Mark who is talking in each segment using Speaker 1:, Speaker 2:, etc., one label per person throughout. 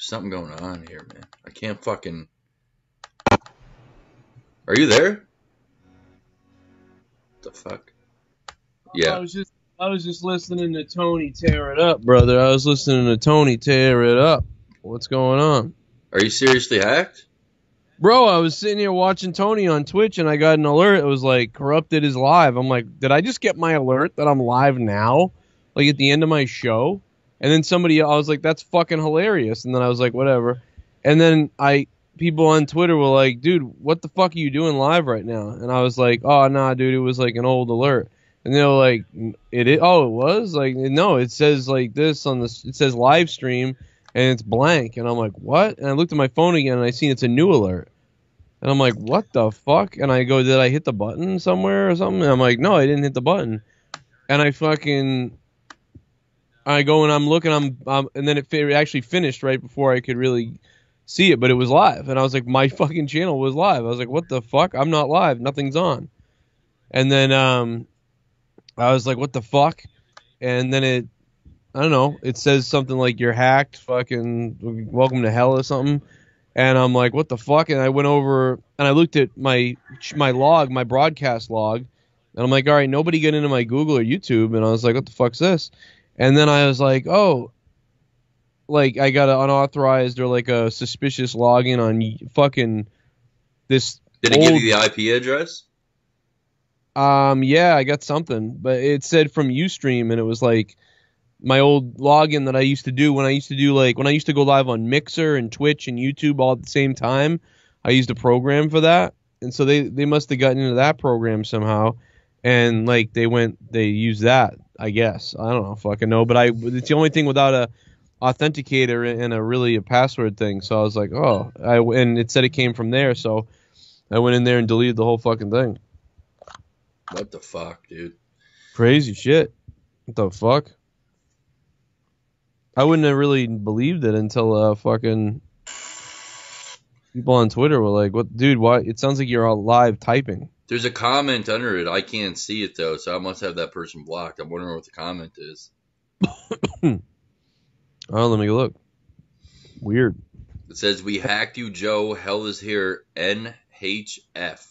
Speaker 1: Something going on here, man. I can't fucking. Are you there? The fuck? Yeah.
Speaker 2: I was just listening to Tony tear it up, brother. I was listening to Tony tear it up. What's going on?
Speaker 1: Are you seriously hacked?
Speaker 2: Bro, I was sitting here watching Tony on Twitch and I got an alert. It was like, Corrupted is live. I'm like, did I just get my alert that I'm live now? Like at the end of my show? And then I was like, that's fucking hilarious. And then I was like, whatever. And then people on Twitter were like, dude, what the fuck are you doing live right now? And I was like, oh, nah, dude, it was like an old alert. And they were like, it was? Like, no, it says like this it says live stream and it's blank. And I'm like, what? And I looked at my phone again and I seen it's a new alert. And I'm like, what the fuck? And I go, did I hit the button somewhere or something? And I'm like, no, I didn't hit the button. And I go and I'm looking, and then it actually finished right before I could really see it, but it was live. And I was like, my fucking channel was live. I was like, what the fuck? I'm not live. Nothing's on. And then I was like, what the fuck? And then I don't know, it says something like you're hacked, fucking welcome to hell or something. And I'm like, what the fuck? And I went over and I looked at my log, my broadcast log. And I'm like, all right, nobody get into my Google or YouTube. And I was like, what the fuck's this? And then I was like, oh, like I got an unauthorized or like a suspicious login on fucking this.
Speaker 1: Did it give you the IP address?
Speaker 2: Yeah, I got something. But it said from Ustream and it was like my old login that I used to do when I used to go live on Mixer and Twitch and YouTube all at the same time. I used a program for that. And so they must have gotten into that program somehow. And like they used that, I guess. I don't know, fucking know. But it's the only thing without a authenticator and a password thing. So I was like, oh, and it said it came from there. So I went in there and deleted the whole fucking thing.
Speaker 1: What the fuck, dude?
Speaker 2: Crazy shit. What the fuck? I wouldn't have really believed it until fucking people on Twitter were like, "What, dude? Why? It sounds like you're all live typing."
Speaker 1: There's a comment under it. I can't see it though, so I must have that person blocked. I'm wondering what the comment is.
Speaker 2: Oh, let me look. Weird.
Speaker 1: It says, "We hacked you, Joe. Hell is here. NHF."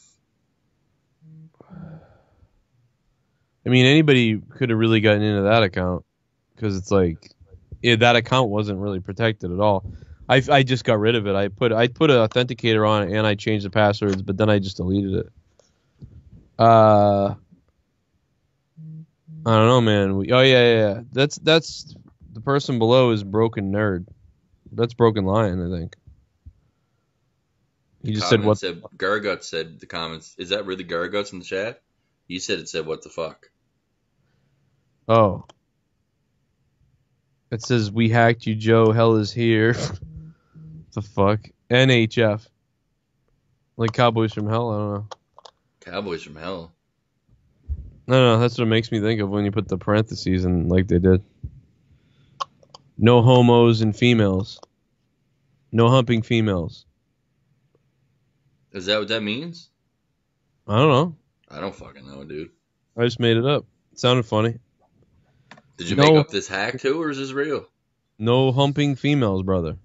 Speaker 2: I mean, anybody could have really gotten into that account because it's like, that account wasn't really protected at all. I just got rid of it. I put an authenticator on it and I changed the passwords, but then I just deleted it. I don't know, man. Yeah. That's the person below is Broken Nerd. That's Broken Lion, I think. He just said what?
Speaker 1: Garguts said the comments. Is that really Garguts in the chat? You said it said what the fuck?
Speaker 2: Oh. It says, we hacked you, Joe. Hell is here. The fuck? NHF. Like Cowboys from Hell? I don't know.
Speaker 1: Cowboys from Hell?
Speaker 2: No, that's what it makes me think of when you put the parentheses in like they did. No homos and females. No humping females.
Speaker 1: Is that what that means?
Speaker 2: I don't know.
Speaker 1: I don't fucking know, dude.
Speaker 2: I just made it up. It sounded funny.
Speaker 1: Did you make up this hack too, or is this real?
Speaker 2: No humping females, brother.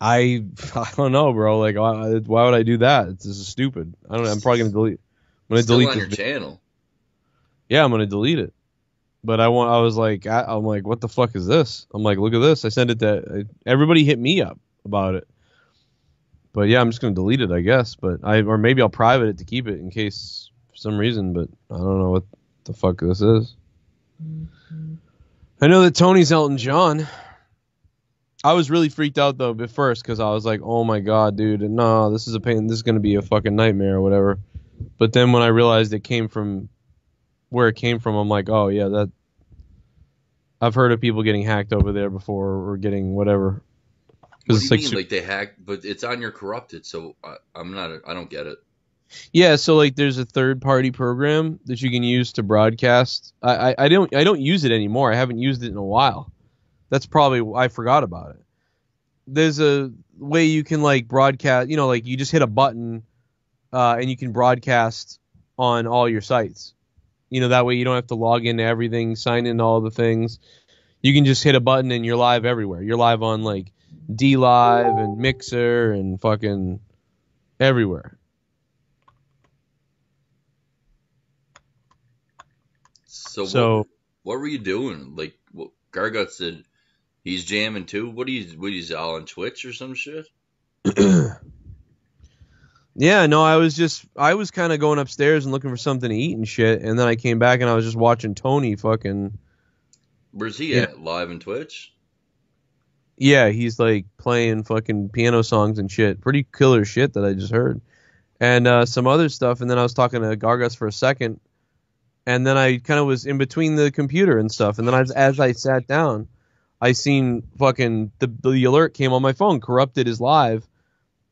Speaker 2: I don't know, bro. Like, why would I do that? This is stupid. I don't know. I'm probably gonna delete. I'm gonna delete
Speaker 1: on your channel.
Speaker 2: Yeah, I'm gonna delete it. But I'm like, what the fuck is this? I'm like, look at this. I sent it to everybody. Hit me up about it. But yeah, I'm just gonna delete it, I guess. But or maybe I'll private it to keep it in case for some reason. But I don't know what the fuck this is. I know that Tony's Elton John. I was really freaked out though at first because I was like, oh my god, dude, no, this is a pain. This is gonna be a fucking nightmare or whatever. But then when I realized it came from where it came from, I'm like, oh yeah, that. I've heard of people getting hacked over there before or getting whatever.
Speaker 1: What do you mean, like they hacked? But it's on your Corrupted, so I don't get it.
Speaker 2: Yeah, so like there's a third-party program that you can use to broadcast. I don't use it anymore. I haven't used it in a while. That's probably I forgot about it. There's a way you can like broadcast. You know, like you just hit a button, and you can broadcast on all your sites. You know, that way you don't have to log into everything, sign into all the things. You can just hit a button and you're live everywhere. You're live on like D Live and Mixer and fucking everywhere.
Speaker 1: So what were you doing? Like, what, Gargut said he's jamming too. What he's all on Twitch or some shit?
Speaker 2: Yeah, no, I was kind of going upstairs and looking for something to eat and shit, and then I came back and I was just watching Tony fucking.
Speaker 1: Where's he at? Live on Twitch?
Speaker 2: Yeah, he's like playing fucking piano songs and shit. Pretty killer shit that I just heard. And some other stuff, and then I was talking to Gargus for a second, and then I kind of was in between the computer and stuff, and then as I sat down, I seen fucking the alert came on my phone, Corrupted is live.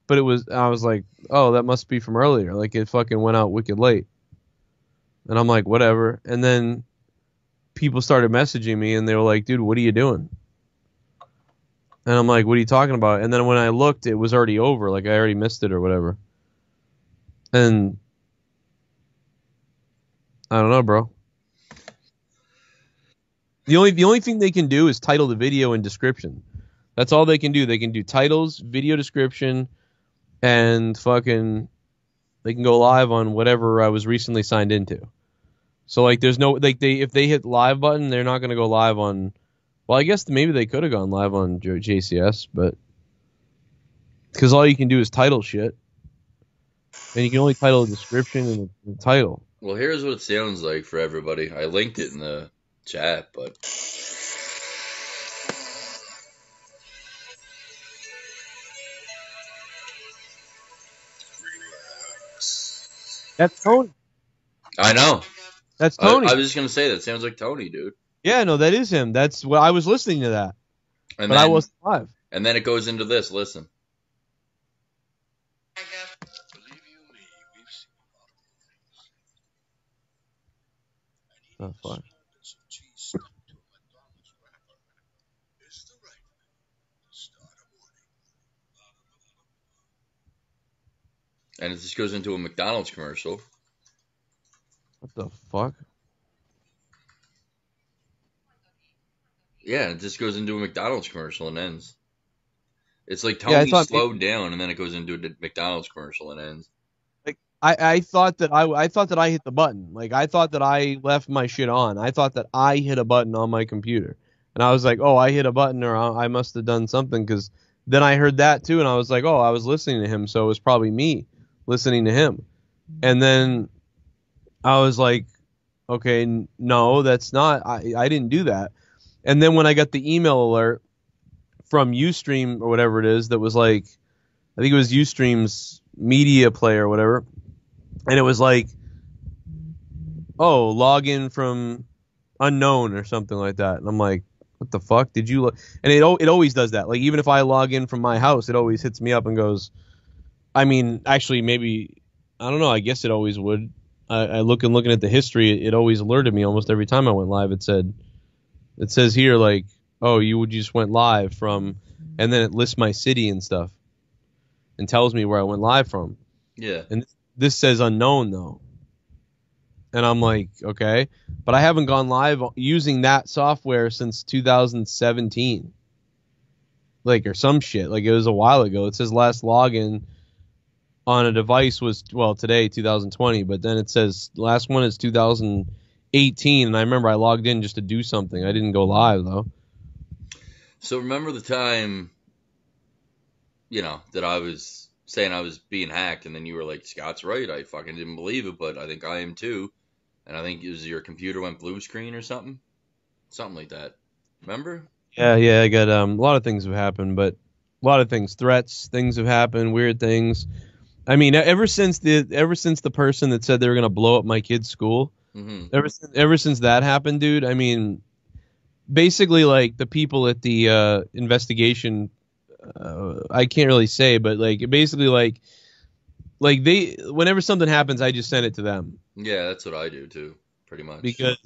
Speaker 2: But I was like, oh, that must be from earlier. Like, it fucking went out wicked late. And I'm like, whatever. And then people started messaging me, and they were like, dude, what are you doing? And I'm like, what are you talking about? And then when I looked, it was already over. Like, I already missed it or whatever. And I don't know, bro. The only thing they can do is title the video and description. That's all they can do. They can do titles, video description, and fucking they can go live on whatever I was recently signed into. So like there's no like if they hit live button, they're not going to go live on. Well, I guess maybe they could have gone live on JCS, but because all you can do is title shit, and you can only title a description and the title.
Speaker 1: Well, here's what it sounds like for everybody. I linked it in the chat, but
Speaker 2: That's Tony.
Speaker 1: I know.
Speaker 2: That's Tony.
Speaker 1: I was just gonna say that sounds like Tony, dude.
Speaker 2: Yeah, no, that is him. That's what I was listening to that, but I wasn't live.
Speaker 1: And then it goes into this. Listen.
Speaker 2: Oh fuck.
Speaker 1: And it just goes into a McDonald's commercial.
Speaker 2: What the fuck?
Speaker 1: Yeah, it just goes into a McDonald's commercial and ends. It's like Tony slowed down, and then it goes into a McDonald's commercial and ends.
Speaker 2: Like I thought that I hit the button. Like I thought that I left my shit on. I thought that I hit a button on my computer, and I was like, oh, I hit a button, or I must have done something. Because then I heard that too, and I was like, oh, I was listening to him, so it was probably me listening to him. And then I was like, okay, no, that's not. I didn't do that. And then when I got the email alert from Ustream or whatever it is, that was like, I think it was Ustream's media player or whatever, and it was like, oh, login from unknown or something like that. And I'm like, what the fuck did you? And it always does that. Like even if I log in from my house, it always hits me up and goes. I mean, actually, maybe I don't know. I guess it always would. I looking at the history, it always alerted me almost every time I went live. It says here like, oh, you just went live from, and then it lists my city and stuff, and tells me where I went live from.
Speaker 1: Yeah.
Speaker 2: And this says unknown though, and I'm like, okay, but I haven't gone live using that software since 2017, like or some shit. Like it was a while ago. It says last login on a device was today 2020, but then it says last one is 2018, and I remember I logged in just to do something. I didn't go live though.
Speaker 1: So remember the time, that I was saying I was being hacked, and then you were like, Scott's right, I fucking didn't believe it, but I think I am too. And I think it was your computer went blue screen or something like that. Remember?
Speaker 2: Yeah, I got a lot of things have happened, but a lot of things, things have happened, weird things. I mean, ever since the person that said they were gonna blow up my kid's school, ever since that happened, dude. I mean, basically, like the people at the investigation, I can't really say, but like basically, like they, whenever something happens, I just send it to them.
Speaker 1: Yeah, that's what I do too, pretty much.
Speaker 2: Because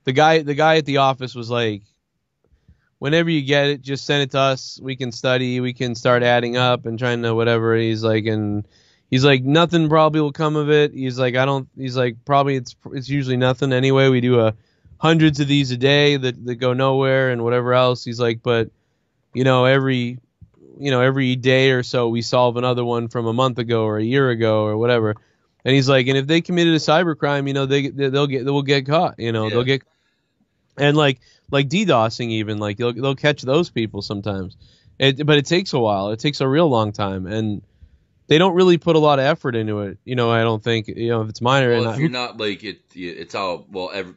Speaker 2: the guy at the office was like, whenever you get it, just send it to us. We can study. We can start adding up and trying to whatever. He's like, nothing probably will come of it. He's like, probably it's usually nothing anyway. We do hundreds of these a day that go nowhere and whatever else. He's like, but every every day or so we solve another one from a month ago or a year ago or whatever. And he's like, and if they committed a cybercrime, they'll get caught. They'll get, and like DDoSing even, like they'll catch those people sometimes. But it takes a while. It takes a real long time, and they don't really put a lot of effort into it. I don't think, if it's minor.
Speaker 1: Well,
Speaker 2: and
Speaker 1: if you're not like it, it's all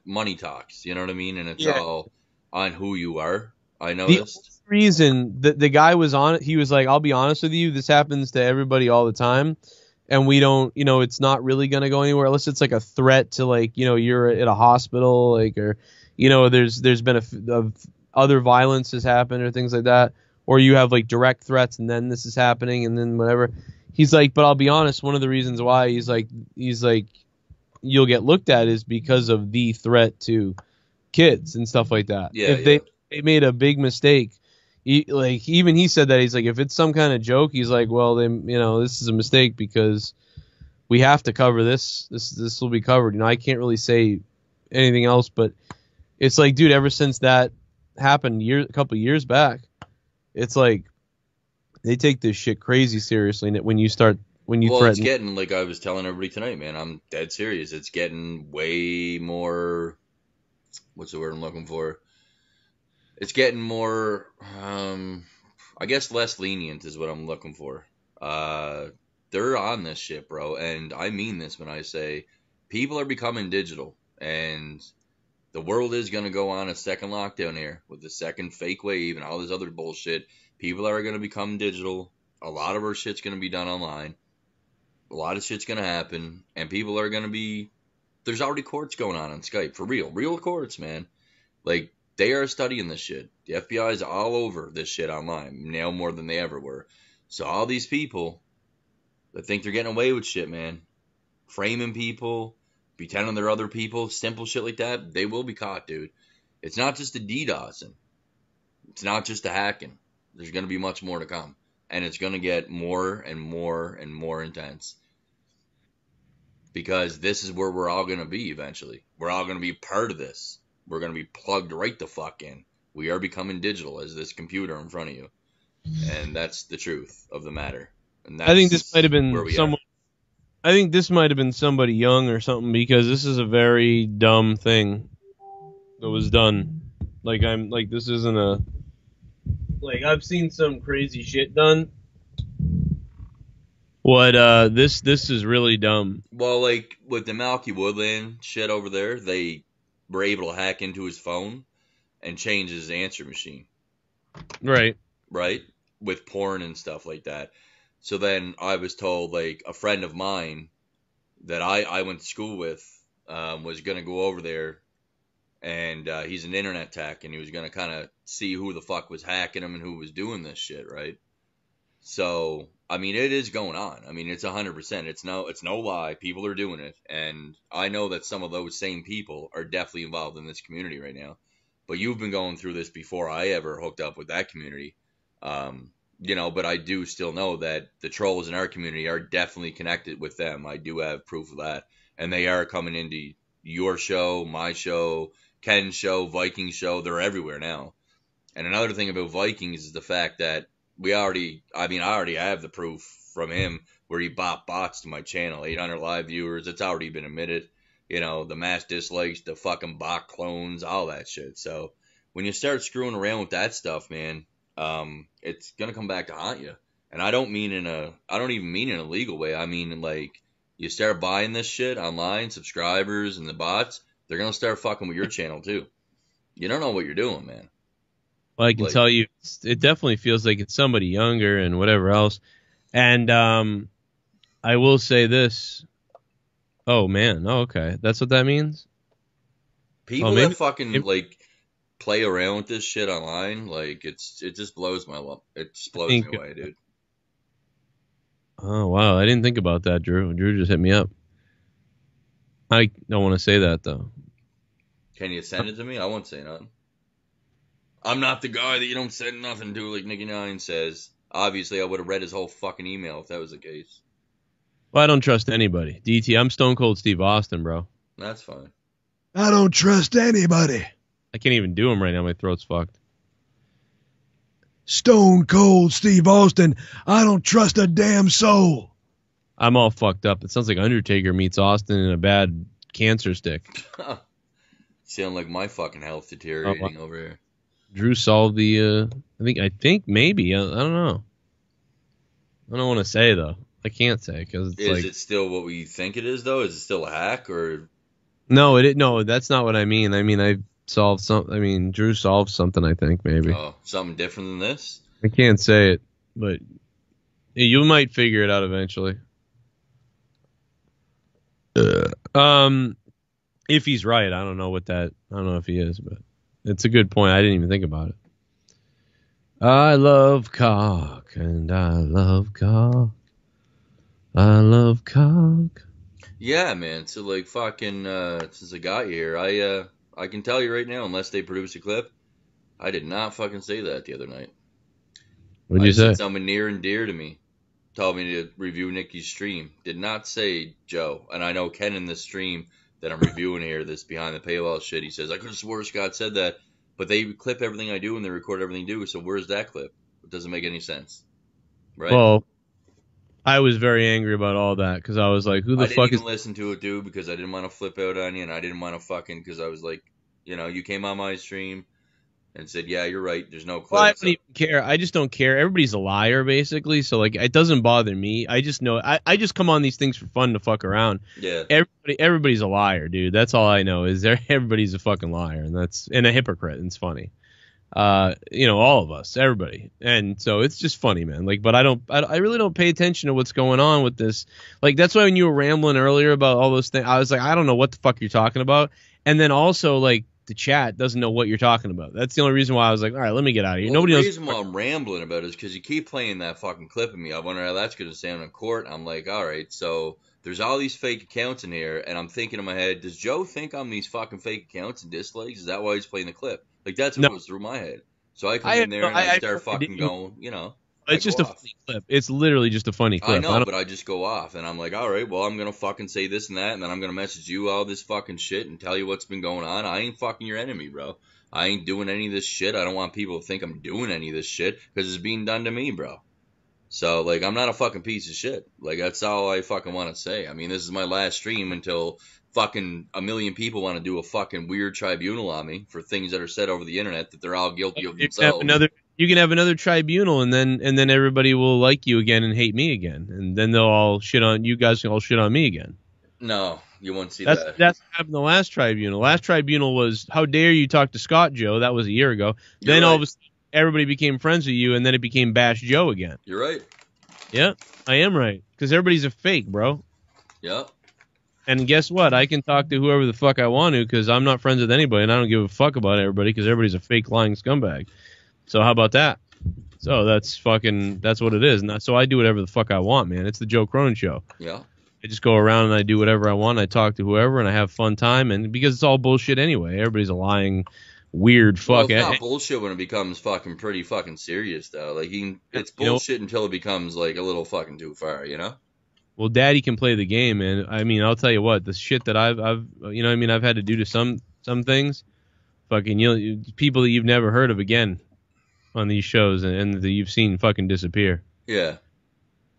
Speaker 1: money talks. You know what I mean? And it's all on who you are. I noticed.
Speaker 2: The reason the guy was on it, he was like, I'll be honest with you, this happens to everybody all the time, and we don't, it's not really gonna go anywhere unless it's like a threat to, like, you're at a hospital, like, or there's been other violence has happened or things like that, or you have like direct threats and then this is happening and then whatever. He's like, but I'll be honest, one of the reasons why he's like you'll get looked at is because of the threat to kids and stuff like that. If they made a big mistake, even he said that, he's like, if it's some kind of joke, he's like, well, then, this is a mistake because we have to cover this. This will be covered. I can't really say anything else, but it's like, dude, ever since that happened a couple years back, it's like they take this shit crazy seriously. When you threaten.
Speaker 1: It's getting, like I was telling everybody tonight, man, I'm dead serious. It's getting way more. What's the word I'm looking for? It's getting more, I guess less lenient is what I'm looking for. They're on this shit, bro. And I mean this when I say people are becoming digital. And the world is going to go on a second lockdown here with the second fake wave and all this other bullshit. People are going to become digital. A lot of our shit's going to be done online. A lot of shit's going to happen. And people are going to be... There's already courts going on Skype. For real. Real courts, man. Like, they are studying this shit. The FBI is all over this shit online. Now more than they ever were. So all these people that think they're getting away with shit, man. Framing people... pretending they're other people, simple shit like that, they will be caught, dude. It's not just the DDoSing. It's not just the hacking. There's going to be much more to come. And it's going to get more and more and more intense. Because this is where we're all going to be eventually. We're all going to be part of this. We're going to be plugged right the fuck in. We are becoming digital as this computer in front of you. And that's the truth of the matter. And that's
Speaker 2: I think this might have been
Speaker 1: someone.
Speaker 2: I think this might have been somebody young or something, because this is a very dumb thing that was done. This isn't a... I've seen some crazy shit done. This is really dumb.
Speaker 1: Well, like, with the Malky Woodland shit over there, they were able to hack into his phone and change his answer machine.
Speaker 2: Right.
Speaker 1: Right? With porn and stuff like that. So then I was told, like, a friend of mine that I went to school with was going to go over there, and he's an internet tech, and he was going to kind of see who the fuck was hacking him and who was doing this shit, right? So, I mean, it is going on. I mean, it's 100%. It's no lie. People are doing it, and I know that some of those same people are definitely involved in this community right now. But you've been going through this before I ever hooked up with that community. But I do still know that the trolls in our community are definitely connected with them. I do have proof of that. And they are coming into your show, my show, Ken's show, Viking's show. They're everywhere now. And another thing about Vikings is the fact that I already have the proof from him where he bought bots to my channel, 800 live viewers. It's already been admitted. The mass dislikes, the fucking bot clones, all that shit. So when you start screwing around with that stuff, man, it's gonna come back to haunt you. And I don't even mean in a legal way. I mean, like, you start buying this shit online, subscribers and the bots, they're gonna start fucking with your channel too. You don't know what you're doing, man.
Speaker 2: Well, I can tell you, it definitely feels like it's somebody younger and whatever else. And I will say this. Oh man, okay, that's what that means.
Speaker 1: People that fucking play around with this shit online, like, it just blows me away, dude.
Speaker 2: Oh wow, I didn't think about that, Drew. Drew just hit me up. I don't want to say that though.
Speaker 1: Can you send it to me? I won't say nothing. I'm not the guy that you don't send nothing to, like Nicky Nine says. Obviously, I would have read his whole fucking email if that was the case.
Speaker 2: Well, I don't trust anybody. DT, I'm Stone Cold Steve Austin, bro.
Speaker 1: That's fine.
Speaker 3: I don't trust anybody.
Speaker 2: I can't even do them right now. My throat's fucked.
Speaker 3: Stone Cold Steve Austin. I don't trust a damn soul.
Speaker 2: I'm all fucked up. It sounds like Undertaker meets Austin in a bad cancer stick.
Speaker 1: Sound like my fucking health
Speaker 2: Oh,
Speaker 1: deteriorating over here.
Speaker 2: Drew solved the. I think maybe. I don't know. I don't want to say though. I can't say because it's
Speaker 1: Is it still what we think it is though? Is it still a hack or?
Speaker 2: No, no, that's not what I mean. I mean, I solved some. I mean, Drew solved something. I think maybe.
Speaker 1: Oh, something different than this?
Speaker 2: I can't say it, but you might figure it out eventually. If he's right, I don't know if he is, but it's a good point. I didn't even think about it. I love cock and I love cock. I love cock.
Speaker 1: Yeah, man. So like fucking since I got you here, I can tell you right now, unless they produce a clip, I did not fucking say that the other night.
Speaker 2: What'd you say?
Speaker 1: Said someone near and dear to me told me to review Nikki's stream. Did not say Joe. And I know Ken in this stream that I'm reviewing here, this behind the paywall shit, he says, I could have swore Scott said that. But they clip everything I do and they record everything I do, so where's that clip? It doesn't make any sense. Right?
Speaker 2: Well, I was very angry about all that because I was like, who the fuck is... I
Speaker 1: didn't even listen to it, dude, because I didn't want to flip out on you, and I didn't want to fucking, because I was like, you know, you came on my stream and said, yeah, you're right, there's no clip.
Speaker 2: Well, I don't even care. I just don't care. Everybody's a liar, basically, so, like, it doesn't bother me. I just know... I just come on these things for fun to fuck around.
Speaker 1: Yeah.
Speaker 2: Everybody's a liar, dude. That's all I know, is everybody's a fucking liar, and a hypocrite, and it's funny. You know, all of us, everybody. And so it's just funny, man. Like, but I really don't pay attention to what's going on with this. Like, that's why when you were rambling earlier about all those things, I was like, I don't know what the fuck you're talking about. And then also, like, the chat doesn't know what you're talking about. That's the only reason why I was like, all right, let me get out of here.
Speaker 1: Well,
Speaker 2: Nobody
Speaker 1: the
Speaker 2: knows.
Speaker 1: reason why I'm rambling about it is because you keep playing that fucking clip of me. I wonder how that's going to sound in court. I'm like, all right, so there's all these fake accounts in here, and I'm thinking in my head, does Joe think I'm these fucking fake accounts and dislikes? Is that why he's playing the clip? Like, that's what goes through my head. So I come in there and I start fucking going, you know.
Speaker 2: It's just a funny clip. It's literally just a funny clip.
Speaker 1: I know, but I just go off, and I'm like, all right, well, I'm going to fucking say this and that, and then I'm going to message you all this fucking shit and tell you what's been going on. I ain't fucking your enemy, bro. I ain't doing any of this shit. I don't want people to think I'm doing any of this shit because it's being done to me, bro. So, like, I'm not a fucking piece of shit. Like, that's all I fucking want to say. I mean, this is my last stream until fucking a million people want to do a fucking weird tribunal on me for things that are said over the internet that they're all guilty of themselves.
Speaker 2: You can have another tribunal, and then everybody will like you again and hate me again, and then they'll all shit on you guys. Can all shit on me again.
Speaker 1: No, you won't see that.
Speaker 2: That's what happened the last tribunal. Last tribunal was, how dare you talk to Scott Joe? That was a year ago.
Speaker 1: You're
Speaker 2: then
Speaker 1: right.
Speaker 2: all of a sudden, everybody became friends with you, and then it became Bash Joe again.
Speaker 1: You're right.
Speaker 2: Yeah, I am right, because everybody's a fake, bro.
Speaker 1: Yep.
Speaker 2: And guess what? I can talk to whoever the fuck I want to, because I'm not friends with anybody, and I don't give a fuck about everybody, because everybody's a fake lying scumbag. So how about that? So that's what it is. And so I do whatever the fuck I want, man. It's the Joe Cronin Show.
Speaker 1: Yeah.
Speaker 2: I just go around and I do whatever I want. I talk to whoever, and I have fun time. And because it's all bullshit anyway. Everybody's a lying, weird fuck.
Speaker 1: Well, it's not bullshit when it becomes fucking pretty fucking serious, though. Like, it's bullshit until it becomes, like, a little fucking too far, you know?
Speaker 2: Well, Daddy can play the game, man. I mean, I'll tell you what, the shit that I've had to do to some things, fucking, people that you've never heard of again on these shows, and that you've seen fucking disappear.
Speaker 1: Yeah.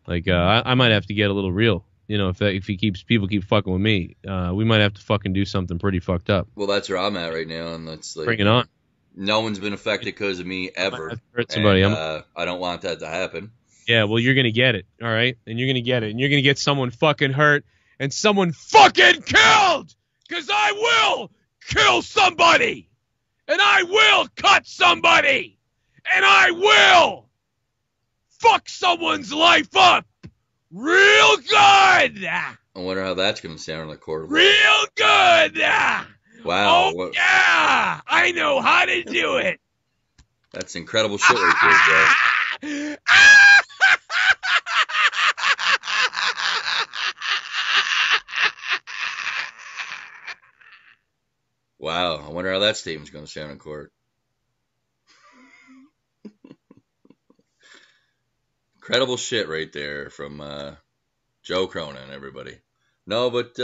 Speaker 2: Like, I might have to get a little real. You know, if people keep fucking with me, we might have to fucking do something pretty fucked up.
Speaker 1: Well, that's where I'm at right now, and that's like,
Speaker 2: bring it on.
Speaker 1: No one's been affected because of me ever.
Speaker 2: I've hurt somebody.
Speaker 1: And, I don't want that to happen.
Speaker 2: Yeah, well, you're gonna get it, all right, and you're gonna get it, and you're gonna get someone fucking hurt and someone fucking killed, because I will kill somebody, and I will cut somebody, and I will fuck someone's life up real good.
Speaker 1: I wonder how that's going to sound in the court.
Speaker 2: Real good.
Speaker 1: Wow.
Speaker 2: Oh, yeah. I know how to do it.
Speaker 1: That's incredible shit right there, Joe. Wow. I wonder how that statement's going to sound in court. Incredible shit right there from Joe Cronin, everybody. No, but